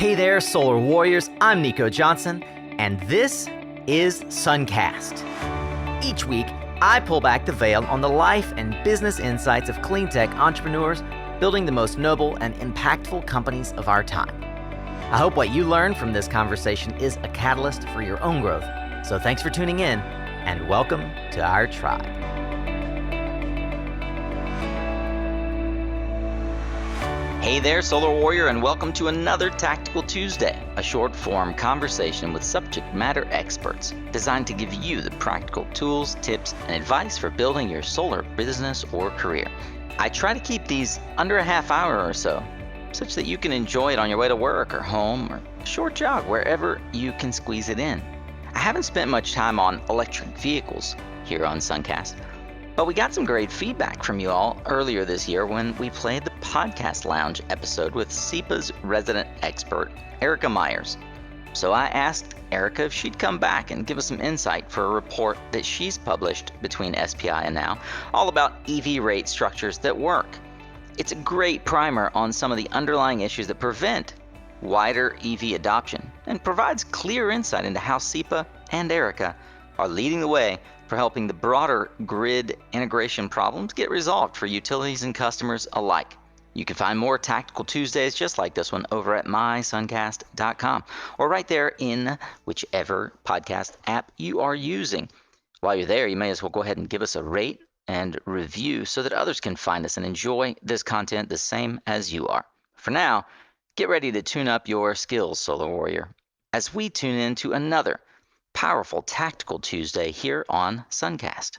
Hey there, Solar Warriors. I'm Nico Johnson, and this is SunCast. Each week, I pull back the veil on the life and business insights of clean tech entrepreneurs building the most noble and impactful companies of our time. I hope what you learn from this conversation is a catalyst for your own growth. So thanks for tuning in, and welcome to our tribe. Hey there, Solar Warrior, and welcome to another Tactical Tuesday, a short-form conversation with subject matter experts designed to give you the practical tools, tips, and advice for building your solar business or career. I try to keep these under a half hour or so, such that you can enjoy it on your way to work or home or a short jog, wherever you can squeeze it in. I haven't spent much time on electric vehicles here on SunCast, but we got some great feedback from you all earlier this year when we played the Podcast Lounge episode with SEPA's resident expert, Erika Myers. So I asked Erika if she'd come back and give us some insight for a report that she's published between SPI and now, all about EV rate structures that work. It's a great primer on some of the underlying issues that prevent wider EV adoption and provides clear insight into how SEPA and Erika are leading the way for helping the broader grid integration problems get resolved for utilities and customers alike. You can find more Tactical Tuesdays just like this one over at mysuncast.com or right there in whichever podcast app you are using. While you're there, you may as well go ahead and give us a rate and review so that others can find us and enjoy this content the same as you are. For now, get ready to tune up your skills, Solar Warrior, as we tune in to another powerful Tactical Tuesday here on SunCast.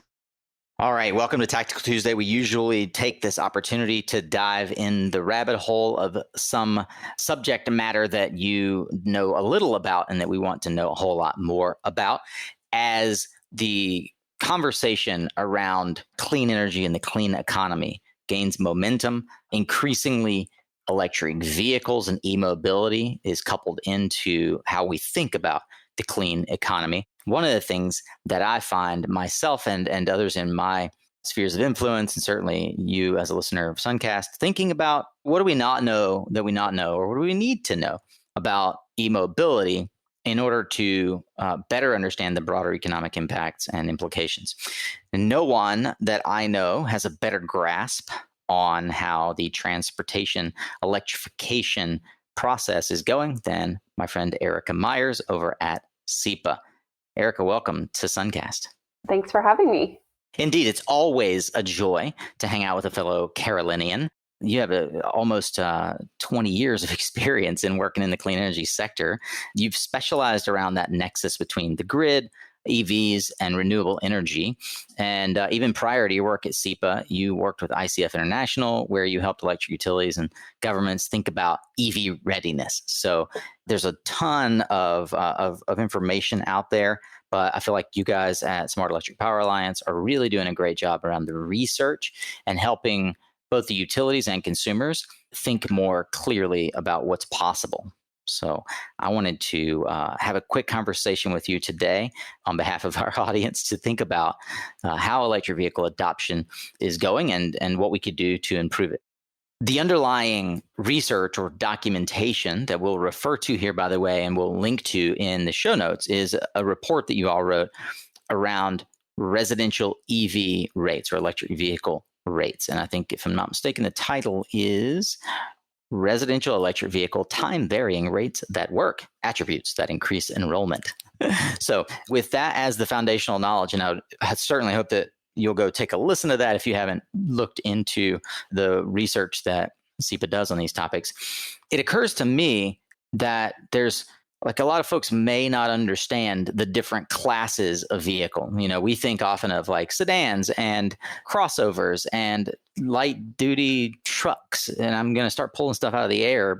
All right, welcome to Tactical Tuesday. We usually take this opportunity to dive in the rabbit hole of some subject matter that you know a little about and that we want to know a whole lot more about. As the conversation around clean energy and the clean economy gains momentum, increasingly electric vehicles and e-mobility is coupled into how we think about the clean economy. One of the things that I find myself and others in my spheres of influence, and certainly you as a listener of SunCast, thinking about what do we not know that we not know, or what do we need to know about e-mobility in order to better understand the broader economic impacts and implications. And no one that I know has a better grasp on how the transportation electrification process is going than my friend Erika Myers over at SEPA. Erika, welcome to SunCast. Thanks for having me. Indeed, it's always a joy to hang out with a fellow Carolinian. You have almost 20 years of experience in working in the clean energy sector. You've specialized around that nexus between the grid, EVs, and renewable energy. And even prior to your work at SEPA, you worked with ICF International, where you helped electric utilities and governments think about EV readiness. So there's a ton of information out there, but I feel like you guys at Smart Electric Power Alliance are really doing a great job around the research and helping both the utilities and consumers think more clearly about what's possible. So I wanted to have a quick conversation with you today on behalf of our audience to think about how electric vehicle adoption is going and what we could do to improve it. The underlying research or documentation that we'll refer to here, by the way, and we'll link to in the show notes is a report that you all wrote around residential EV rates or electric vehicle rates. And I think, if I'm not mistaken, the title is Residential Electric Vehicle Time Varying Rates That Work, Attributes That Increase Enrollment. So with that as the foundational knowledge, and I certainly hope that you'll go take a listen to that if you haven't looked into the research that SEPA does on these topics. It occurs to me that there's like a lot of folks may not understand the different classes of vehicle. You know, we think often of like sedans and crossovers and light duty trucks. And I'm going to start pulling stuff out of the air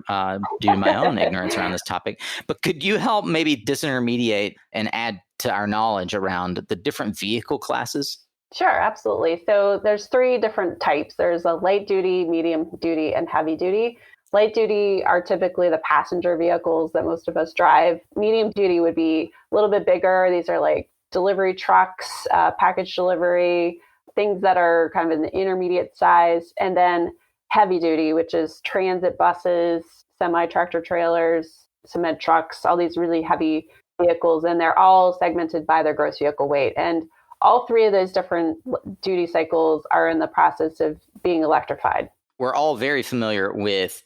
due to my own ignorance around this topic. But could you help maybe disintermediate and add to our knowledge around the different vehicle classes? Sure, absolutely. So there's three different types. There's a light duty, medium duty, and heavy duty. Light duty are typically the passenger vehicles that most of us drive. Medium duty would be a little bit bigger. These are like delivery trucks, package delivery, things that are kind of in the intermediate size. And then heavy duty, which is transit buses, semi-tractor trailers, cement trucks, all these really heavy vehicles, and they're all segmented by their gross vehicle weight. And all three of those different duty cycles are in the process of being electrified. We're all very familiar with,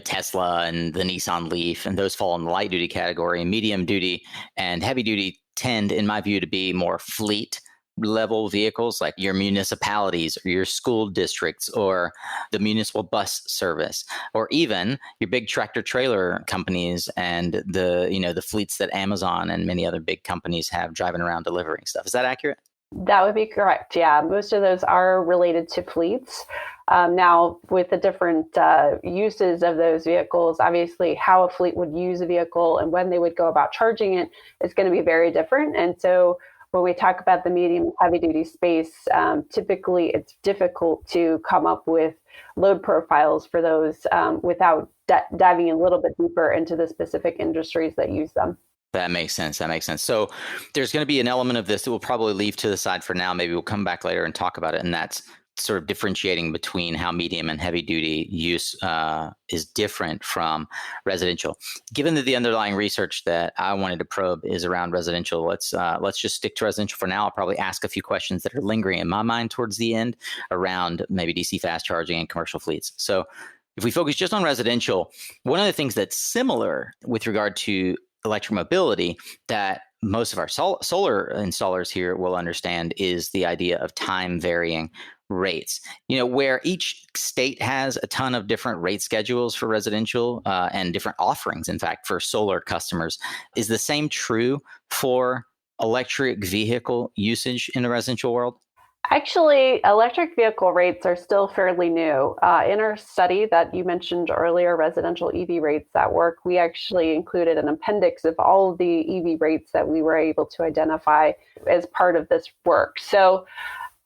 Tesla and the Nissan Leaf, and those fall in the light duty category. Medium duty and heavy duty tend, in my view, to be more fleet level vehicles, like your municipalities or your school districts or the municipal bus service, or even your big tractor trailer companies and the fleets that Amazon and many other big companies have driving around delivering stuff. Is that accurate? That would be correct. Yeah, most of those are related to fleets. Now, with the different uses of those vehicles, obviously how a fleet would use a vehicle and when they would go about charging it is going to be very different. And so when we talk about the medium and heavy duty space, typically it's difficult to come up with load profiles for those without diving a little bit deeper into the specific industries that use them. That makes sense. So there's going to be an element of this that we'll probably leave to the side for now. Maybe we'll come back later and talk about it. And that's sort of differentiating between how medium and heavy duty use is different from residential. Given that the underlying research that I wanted to probe is around residential, let's just stick to residential for now. I'll probably ask a few questions that are lingering in my mind towards the end around maybe DC fast charging and commercial fleets. So if we focus just on residential, one of the things that's similar with regard to electric mobility that most of our solar installers here will understand is the idea of time varying rates. Where each state has a ton of different rate schedules for residential and different offerings, in fact, for solar customers. Is the same true for electric vehicle usage in the residential world? Actually, electric vehicle rates are still fairly new. In our study that you mentioned earlier, residential EV rates at work, we actually included an appendix of all of the EV rates that we were able to identify as part of this work. So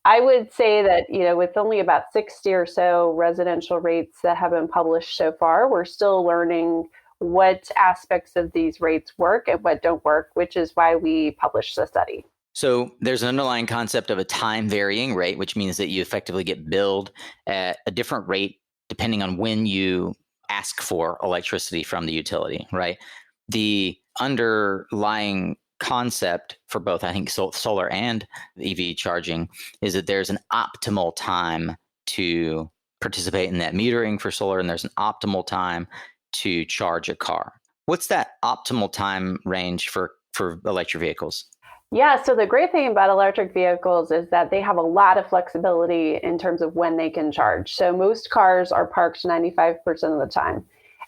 I would say that, with only about 60 or so residential rates that have been published so far, we're still learning what aspects of these rates work and what don't work, which is why we published the study. So there's an underlying concept of a time varying rate, which means that you effectively get billed at a different rate depending on when you ask for electricity from the utility, right? The underlying concept for both, I think, solar and EV charging is that there's an optimal time to participate in that metering for solar, and there's an optimal time to charge a car. What's that optimal time range for electric vehicles? Yeah, so the great thing about electric vehicles is that they have a lot of flexibility in terms of when they can charge. So most cars are parked 95% of the time.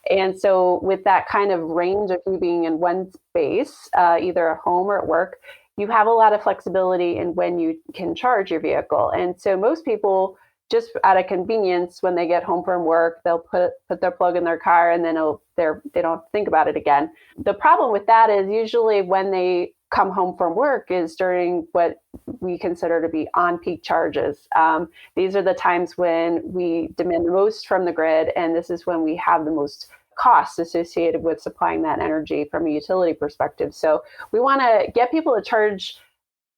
And so with that kind of range of you being in one space, either at home or at work, you have a lot of flexibility in when you can charge your vehicle. And so most people, just out of convenience, when they get home from work, they'll put their plug in their car and then they don't think about it again. The problem with that is usually when they come home from work is during what we consider to be on-peak charges. These are the times when we demand the most from the grid, and this is when we have the most costs associated with supplying that energy from a utility perspective. So we want to get people to charge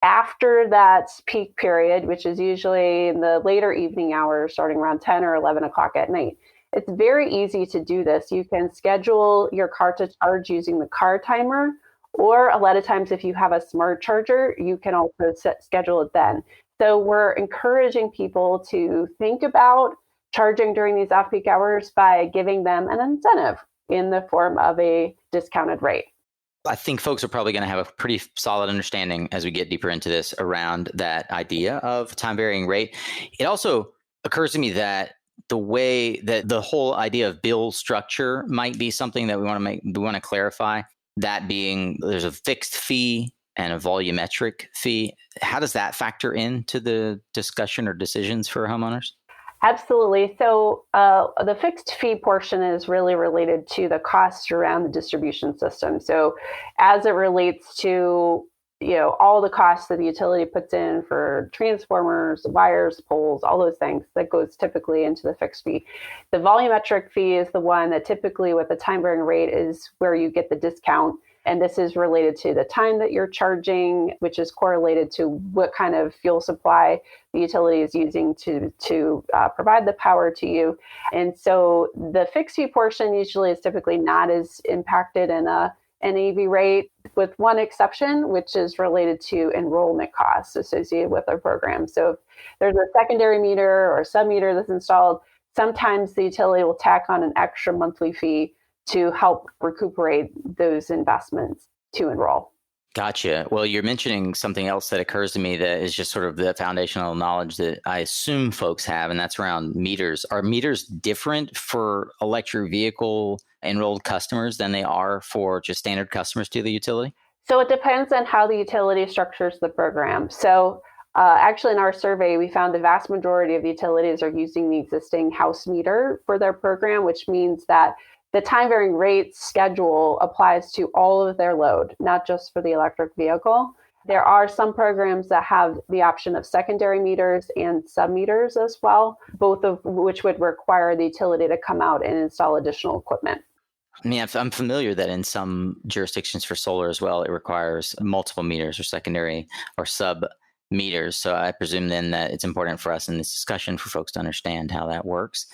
after that peak period, which is usually in the later evening hours, starting around 10 or 11 o'clock at night. It's very easy to do this. You can schedule your car to charge using the car timer, or a lot of times if you have a smart charger, you can also schedule it then. So we're encouraging people to think about charging during these off-peak hours by giving them an incentive in the form of a discounted rate. I think folks are probably going to have a pretty solid understanding as we get deeper into this around that idea of time varying rate. It also occurs to me that the way that the whole idea of bill structure might be something that we want to clarify. That being, there's a fixed fee and a volumetric fee. How does that factor into the discussion or decisions for homeowners? Absolutely. So the fixed fee portion is really related to the costs around the distribution system. So as it relates to all the costs that the utility puts in for transformers, wires, poles, all those things, that goes typically into the fixed fee. The volumetric fee is the one that typically with the time varying rate is where you get the discount And this is related to the time that you're charging, which is correlated to what kind of fuel supply the utility is using to provide the power to you. And so the fixed fee portion usually is typically not as impacted in an EV rate, with one exception, which is related to enrollment costs associated with our program. So if there's a secondary meter or a sub-meter that's installed, sometimes the utility will tack on an extra monthly fee to help recuperate those investments to enroll. Gotcha. Well, you're mentioning something else that occurs to me that is just sort of the foundational knowledge that I assume folks have, and that's around meters. Are meters different for electric vehicle enrolled customers than they are for just standard customers to the utility? So it depends on how the utility structures the program. So actually, in our survey, we found the vast majority of utilities are using the existing house meter for their program, which means that the time varying rate schedule applies to all of their load, not just for the electric vehicle. There are some programs that have the option of secondary meters and sub-meters as well, both of which would require the utility to come out and install additional equipment. I mean, I'm familiar that in some jurisdictions for solar as well, it requires multiple meters or secondary or sub meters. So I presume then that it's important for us in this discussion for folks to understand how that works.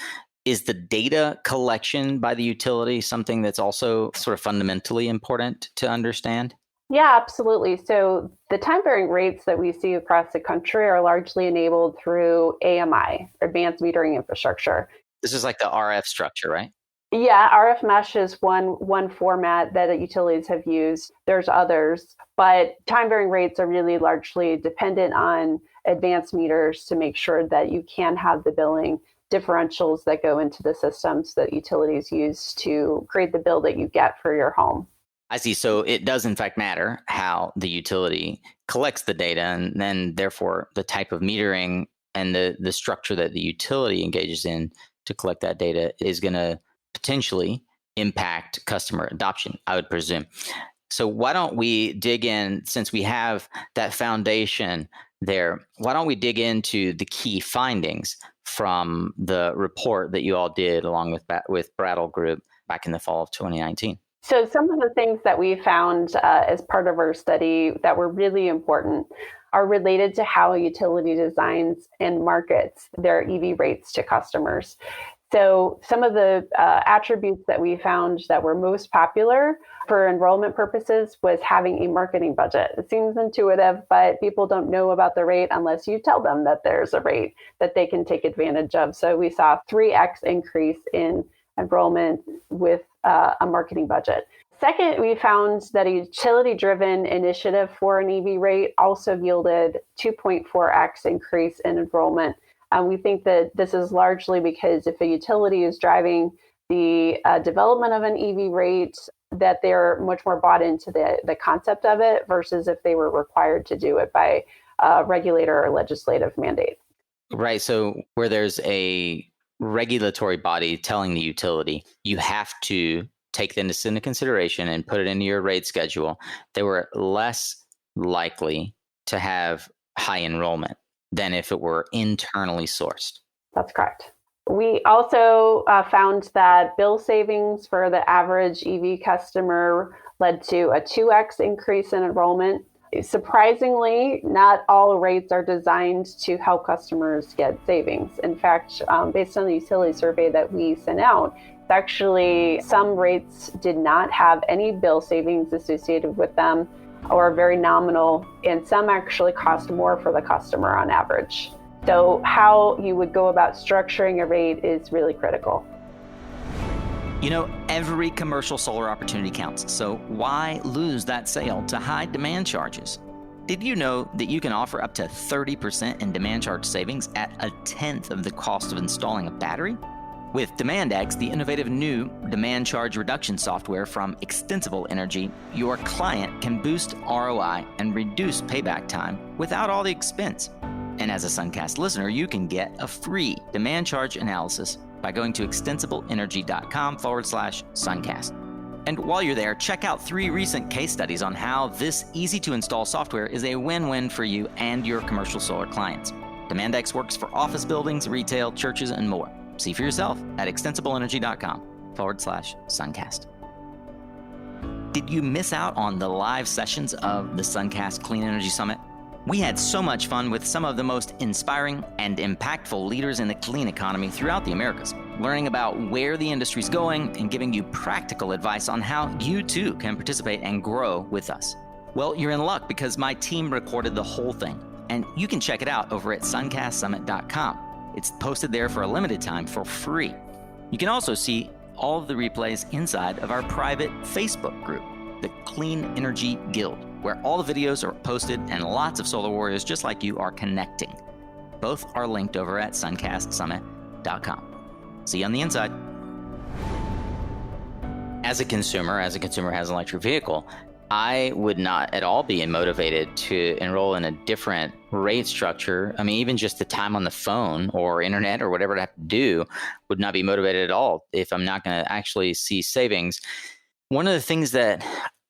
Is the data collection by the utility something that's also sort of fundamentally important to understand? Yeah, absolutely. So the time varying rates that we see across the country are largely enabled through AMI, Advanced Metering Infrastructure. This is like the RF structure, right? Yeah, RF mesh is one format that utilities have used. There's others, but time varying rates are really largely dependent on advanced meters to make sure that you can have the billing differentials that go into the systems that utilities use to create the bill that you get for your home. I see. So it does in fact matter how the utility collects the data, and then therefore the type of metering and the structure that the utility engages in to collect that data is going to potentially impact customer adoption, I would presume. So why don't we dig in, since we have that foundation there, why don't we dig into the key findings from the report that you all did along with Brattle Group back in the fall of 2019? So some of the things that we found as part of our study that were really important are related to how a utility designs and markets their EV rates to customers. So some of the attributes that we found that were most popular for enrollment purposes was having a marketing budget. It seems intuitive, but people don't know about the rate unless you tell them that there's a rate that they can take advantage of. So we saw a 3x increase in enrollment with a marketing budget. Second, we found that a utility-driven initiative for an EV rate also yielded 2.4x increase in enrollment. We think that this is largely because if a utility is driving the development of an EV rate, that they're much more bought into the concept of it versus if they were required to do it by a regulator or legislative mandate. Right. So where there's a regulatory body telling the utility, you have to take this into consideration and put it into your rate schedule, they were less likely to have high enrollment than if it were internally sourced. That's correct. We also found that bill savings for the average EV customer led to a 2x increase in enrollment. Surprisingly, not all rates are designed to help customers get savings. In fact, based on the utility survey that we sent out, actually some rates did not have any bill savings associated with them or very nominal, and some actually cost more for the customer on average. So how you would go about structuring a rate is really critical. You know, every commercial solar opportunity counts, so why lose that sale to high demand charges? Did you know that you can offer up to 30% in demand charge savings at a tenth of the cost of installing a battery? With DemandX, the innovative new demand charge reduction software from Extensible Energy, your client can boost ROI and reduce payback time without all the expense. And as a SunCast listener, you can get a free demand charge analysis by going to extensibleenergy.com/SunCast. And while you're there, check out 3 recent case studies on how this easy-to-install software is a win-win for you and your commercial solar clients. DemandX works for office buildings, retail, churches, and more. See for yourself at extensibleenergy.com/SunCast. did you miss out on the live sessions of the SunCast Clean Energy Summit? We had so much fun with some of the most inspiring and impactful leaders in the clean economy throughout the Americas, learning about where the industry's going and giving you practical advice on how you too can participate and grow with us. Well, you're in luck because my team recorded the whole thing, and you can check it out over at suncastsummit.com. It's posted there for a limited time for free. You can also see all of the replays inside of our private Facebook group, the Clean Energy Guild, where all the videos are posted and lots of solar warriors just like you are connecting. Both are linked over at suncastsummit.com. See you on the inside. As a consumer has an electric vehicle, I would not at all be motivated to enroll in a different rate structure. I mean, even just the time on the phone or internet or whatever I have to do would not be motivated at all if I'm not going to actually see savings. One of the things that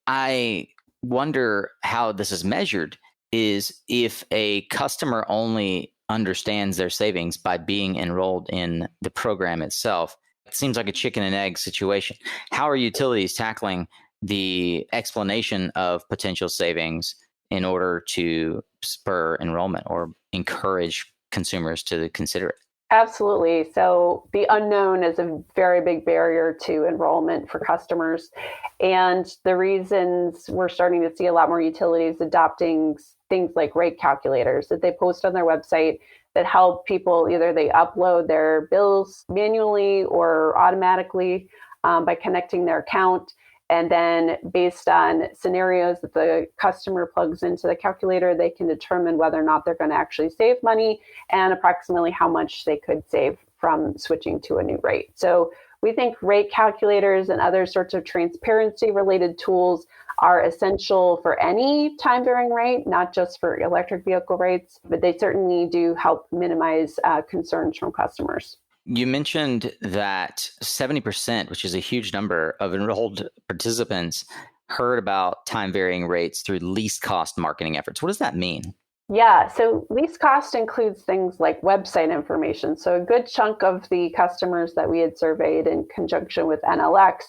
I wonder how this is measured is if a customer only understands their savings by being enrolled in the program itself. It seems like a chicken and egg situation. How are utilities tackling the explanation of potential savings in order to spur enrollment or encourage consumers to consider it? Absolutely. So the unknown is a very big barrier to enrollment for customers. And the reasons we're starting to see a lot more utilities adopting things like rate calculators that they post on their website that help people, either they upload their bills manually or automatically by connecting their account. And then based on scenarios that the customer plugs into the calculator, they can determine whether or not they're going to actually save money and approximately how much they could save from switching to a new rate. So we think rate calculators and other sorts of transparency related tools are essential for any time varying rate, not just for electric vehicle rates, but they certainly do help minimize concerns from customers. You mentioned that 70%, which is a huge number of enrolled participants, heard about time varying rates through least cost marketing efforts. What does that mean? Yeah, so least cost includes things like website information. So a good chunk of the customers that we had surveyed in conjunction with NLX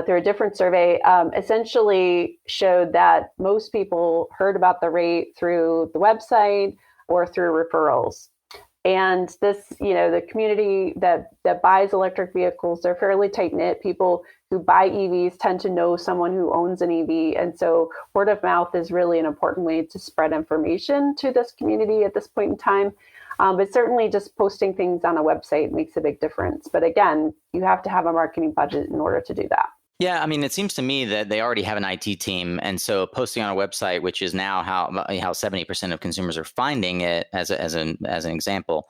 through a different survey essentially showed that most people heard about the rate through the website or through referrals. And this, the community that buys electric vehicles, they're fairly tight knit. People who buy EVs tend to know someone who owns an EV. And so word of mouth is really an important way to spread information to this community at this point in time. But certainly just posting things on a website makes a big difference. But again, you have to have a marketing budget in order to do that. Yeah, I mean, it seems to me that they already have an IT team. And so posting on a website, which is now how 70% of consumers are finding it as an example,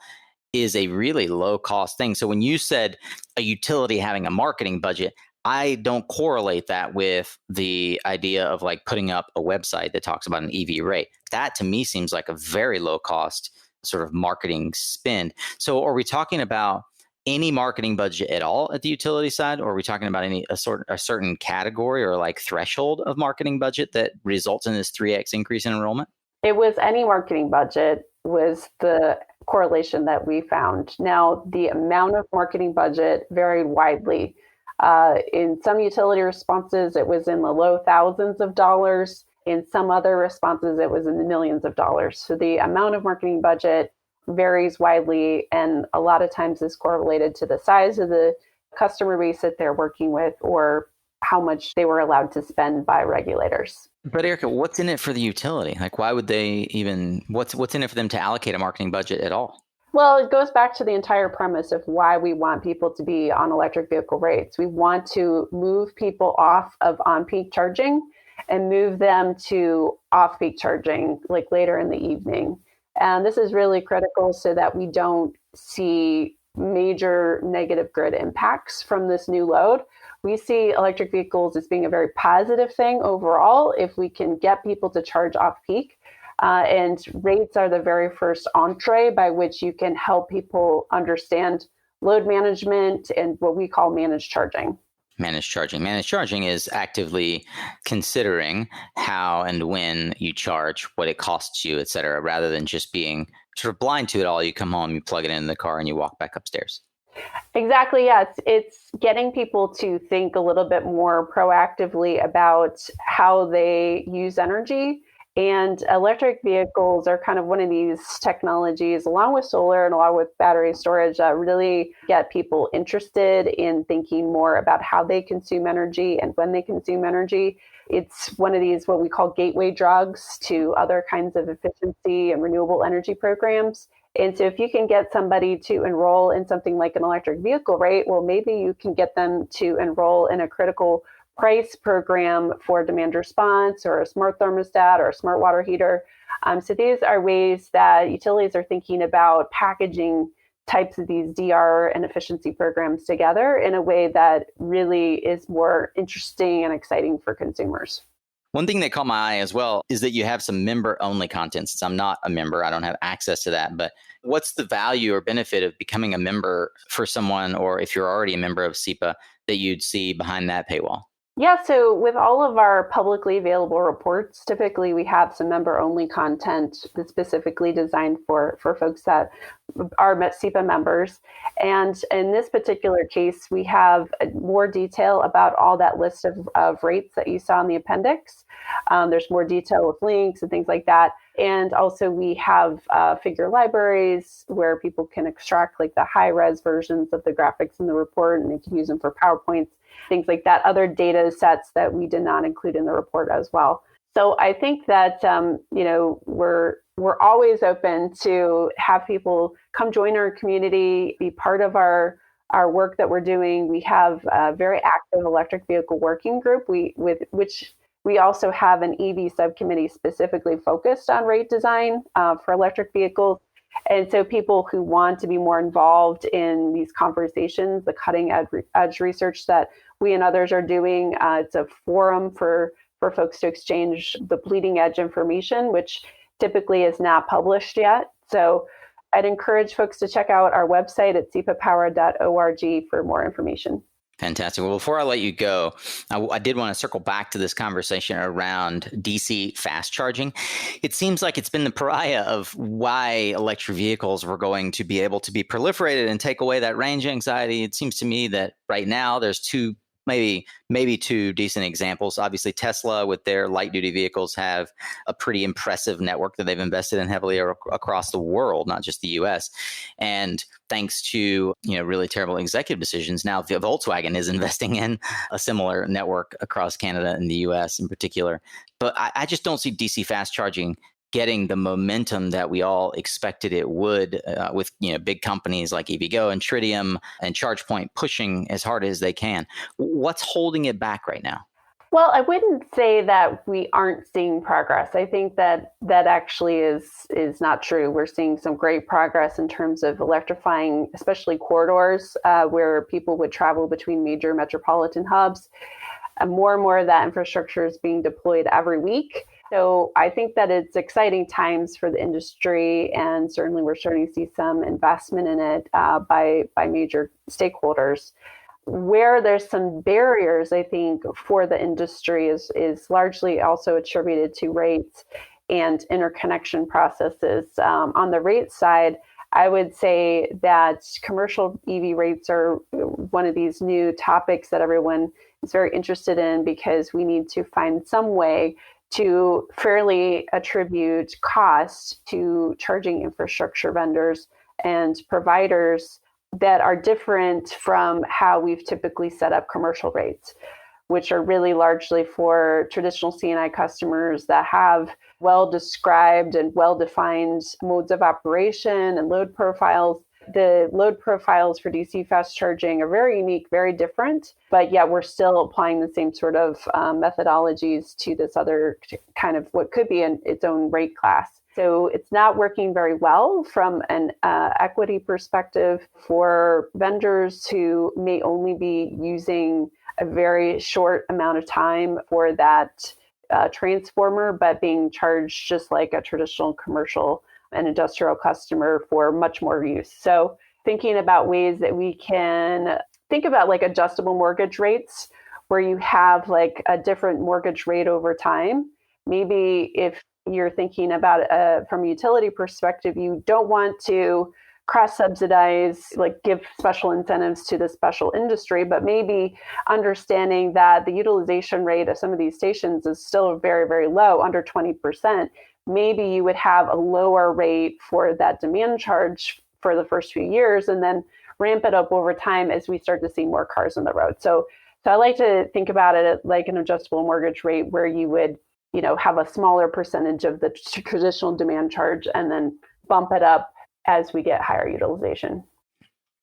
is a really low cost thing. So when you said a utility having a marketing budget, I don't correlate that with the idea of like putting up a website that talks about an EV rate. That to me seems like a very low cost sort of marketing spend. So are we talking about any marketing budget at all at the utility side, or are we talking about a certain category or like threshold of marketing budget that results in this 3x increase in enrollment? It was any marketing budget was the correlation that we found. Now, the amount of marketing budget varied widely. In some utility responses, it was in the low thousands of dollars. In some other responses, it was in the millions of dollars. So the amount of marketing budget varies widely and a lot of times is correlated to the size of the customer base that they're working with or how much they were allowed to spend by regulators. But Erika, what's in it for the utility? Like, why would they even, what's in it for them to allocate a marketing budget at all? Well, it goes back to the entire premise of why we want people to be on electric vehicle rates. We want to move people off of on-peak charging and move them to off-peak charging, like later in the evening. And this is really critical so that we don't see major negative grid impacts from this new load. We see electric vehicles as being a very positive thing overall if we can get people to charge off peak. And rates are the very first entree by which you can help people understand load management and what we call managed charging. Managed charging. Managed charging is actively considering how and when you charge, what it costs you, et cetera, rather than just being sort of blind to it all. You come home, you plug it in the car, and you walk back upstairs. Exactly. Yeah. It's getting people to think a little bit more proactively about how they use energy. And electric vehicles are kind of one of these technologies, along with solar and along with battery storage, that really get people interested in thinking more about how they consume energy and when they consume energy. It's one of these, what we call gateway drugs to other kinds of efficiency and renewable energy programs. And so if you can get somebody to enroll in something like an electric vehicle, right, well, maybe you can get them to enroll in a critical price program for demand response or a smart thermostat or a smart water heater. So these are ways that utilities are thinking about packaging types of these DR and efficiency programs together in a way that really is more interesting and exciting for consumers. One thing that caught my eye as well is that you have some member-only content. Since I'm not a member, I don't have access to that. But what's the value or benefit of becoming a member for someone, or if you're already a member of SEPA, that you'd see behind that paywall? Yeah, so with all of our publicly available reports, typically we have some member-only content that's specifically designed for folks that are SEPA members. And in this particular case, we have more detail about all that list of rates that you saw in the appendix. There's more detail with links and things like that. And also we have figure libraries where people can extract like the high-res versions of the graphics in the report, and they can use them for PowerPoints, things like that, other data sets that we did not include in the report as well. So I think that, we're always open to have people come join our community, be part of our work that we're doing. We have a very active electric vehicle working group, which we also have an EV subcommittee specifically focused on rate design for electric vehicles. And so people who want to be more involved in these conversations, the cutting edge research that we and others are doing, it's a forum for folks to exchange the bleeding edge information, which typically is not published yet. So I'd encourage folks to check out our website at sepapower.org for more information. Fantastic. Well, before I let you go, I did want to circle back to this conversation around DC fast charging. It seems like it's been the pariah of why electric vehicles were going to be able to be proliferated and take away that range anxiety. It seems to me that right now there's maybe two decent examples. Obviously, Tesla with their light duty vehicles have a pretty impressive network that they've invested in heavily across the world, not just the US. And thanks to really terrible executive decisions, now Volkswagen is investing in a similar network across Canada and the US in particular. But I just don't see DC fast charging getting the momentum that we all expected it would, with big companies like EVgo and Tritium and ChargePoint pushing as hard as they can. What's holding it back right now? Well, I wouldn't say that we aren't seeing progress. I think that actually is not true. We're seeing some great progress in terms of electrifying, especially corridors where people would travel between major metropolitan hubs. And more of that infrastructure is being deployed every week. So I think that it's exciting times for the industry, and certainly we're starting to see some investment in it by major stakeholders. Where there's some barriers, I think, for the industry is largely also attributed to rates and interconnection processes. On the rate side, I would say that commercial EV rates are one of these new topics that everyone is very interested in, because we need to find some way to fairly attribute cost to charging infrastructure vendors and providers that are different from how we've typically set up commercial rates, which are really largely for traditional C&I customers that have well-described and well-defined modes of operation and load profiles. The load profiles for DC fast charging are very unique, very different, but yet we're still applying the same sort of methodologies to this other kind of what could be its own rate class. So it's not working very well from an equity perspective for vendors who may only be using a very short amount of time for that transformer, but being charged just like a traditional commercial and industrial customer for much more use. So thinking about ways that we can think about like adjustable mortgage rates, where you have like a different mortgage rate over time. Maybe if you're thinking about from a utility perspective, you don't want to cross-subsidize, like give special incentives to the special industry, but maybe understanding that the utilization rate of some of these stations is still very, very low, under 20%. Maybe you would have a lower rate for that demand charge for the first few years and then ramp it up over time as we start to see more cars on the road. So I like to think about it like an adjustable mortgage rate where you would, have a smaller percentage of the traditional demand charge and then bump it up as we get higher utilization.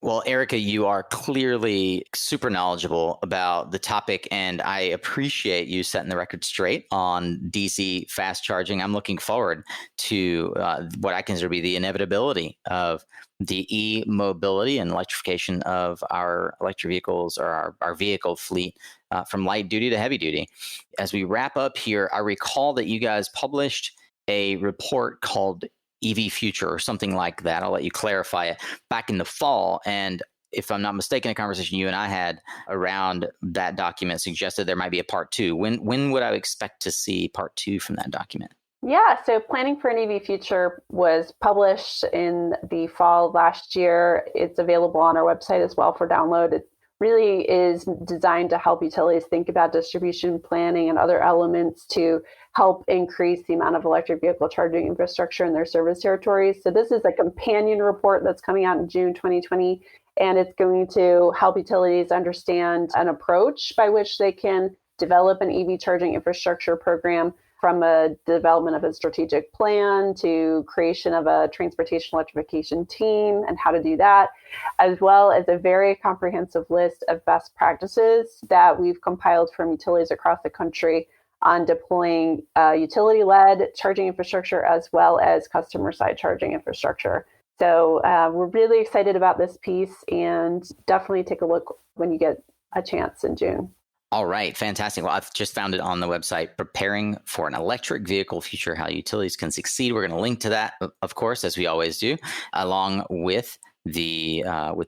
Well, Erika, you are clearly super knowledgeable about the topic, and I appreciate you setting the record straight on DC fast charging. I'm looking forward to what I consider to be the inevitability of the e-mobility and electrification of our electric vehicles or our vehicle fleet from light duty to heavy duty. As we wrap up here, I recall that you guys published a report called EV Future or something like that. I'll let you clarify it back in the fall. And if I'm not mistaken, a conversation you and I had around that document suggested there might be a part 2. When would I expect to see part 2 from that document? Yeah, so Planning for an EV Future was published in the fall last year. It's available on our website as well for download. It really is designed to help utilities think about distribution planning and other elements to help increase the amount of electric vehicle charging infrastructure in their service territories. So this is a companion report that's coming out in June 2020, and it's going to help utilities understand an approach by which they can develop an EV charging infrastructure program, from a development of a strategic plan to creation of a transportation electrification team and how to do that, as well as a very comprehensive list of best practices that we've compiled from utilities across the country on deploying utility-led charging infrastructure as well as customer-side charging infrastructure. So we're really excited about this piece, and definitely take a look when you get a chance in June. All right, fantastic. Well, I've just found it on the website, Preparing for an Electric Vehicle Future, How Utilities Can Succeed. We're going to link to that, of course, as we always do, along with the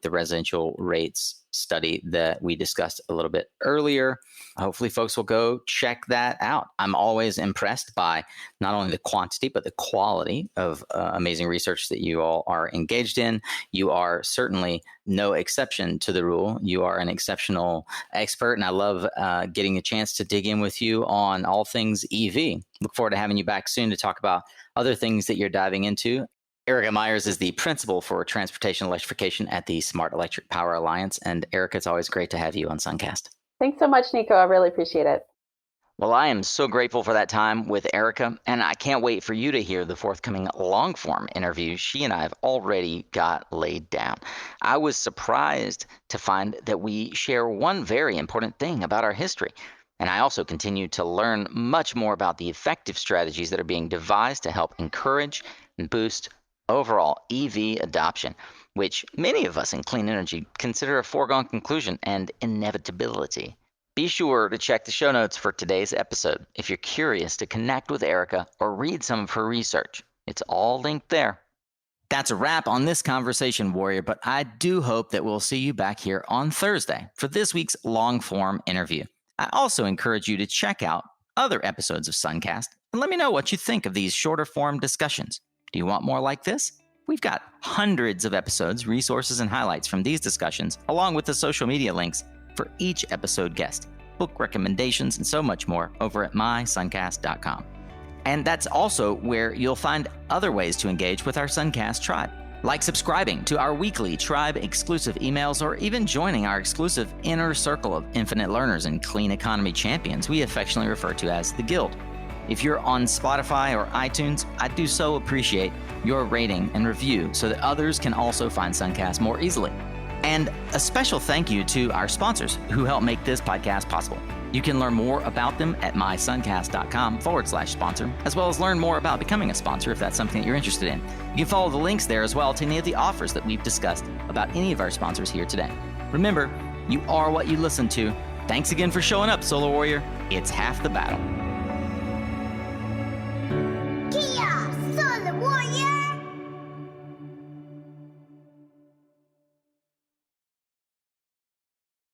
residential rates study that we discussed a little bit earlier. Hopefully folks will go check that out. I'm always impressed by not only the quantity, but the quality of amazing research that you all are engaged in. You are certainly no exception to the rule. You are an exceptional expert, and I love getting a chance to dig in with you on all things EV. Look forward to having you back soon to talk about other things that you're diving into. Erika Myers is the principal for transportation electrification at the Smart Electric Power Alliance. And Erika, it's always great to have you on SunCast. Thanks so much, Nico. I really appreciate it. Well, I am so grateful for that time with Erika, and I can't wait for you to hear the forthcoming long-form interview she and I have already got laid down. I was surprised to find that we share one very important thing about our history. And I also continue to learn much more about the effective strategies that are being devised to help encourage and boost overall EV adoption, which many of us in clean energy consider a foregone conclusion and inevitability. Be sure to check the show notes for today's episode if you're curious to connect with Erika or read some of her research. It's all linked there. That's a wrap on this conversation, Warrior, but I do hope that we'll see you back here on Thursday for this week's long-form interview. I also encourage you to check out other episodes of SunCast and let me know what you think of these shorter-form discussions. Do you want more like this? We've got hundreds of episodes, resources, and highlights from these discussions, along with the social media links for each episode guest, book recommendations, and so much more over at mysuncast.com. And that's also where you'll find other ways to engage with our SunCast tribe, like subscribing to our weekly tribe-exclusive emails or even joining our exclusive inner circle of infinite learners and clean economy champions we affectionately refer to as the Guild. If you're on Spotify or iTunes, I do so appreciate your rating and review so that others can also find SunCast more easily. And a special thank you to our sponsors who help make this podcast possible. You can learn more about them at mysuncast.com/sponsor, as well as learn more about becoming a sponsor if that's something that you're interested in. You can follow the links there as well to any of the offers that we've discussed about any of our sponsors here today. Remember, you are what you listen to. Thanks again for showing up, Solar Warrior. It's half the battle.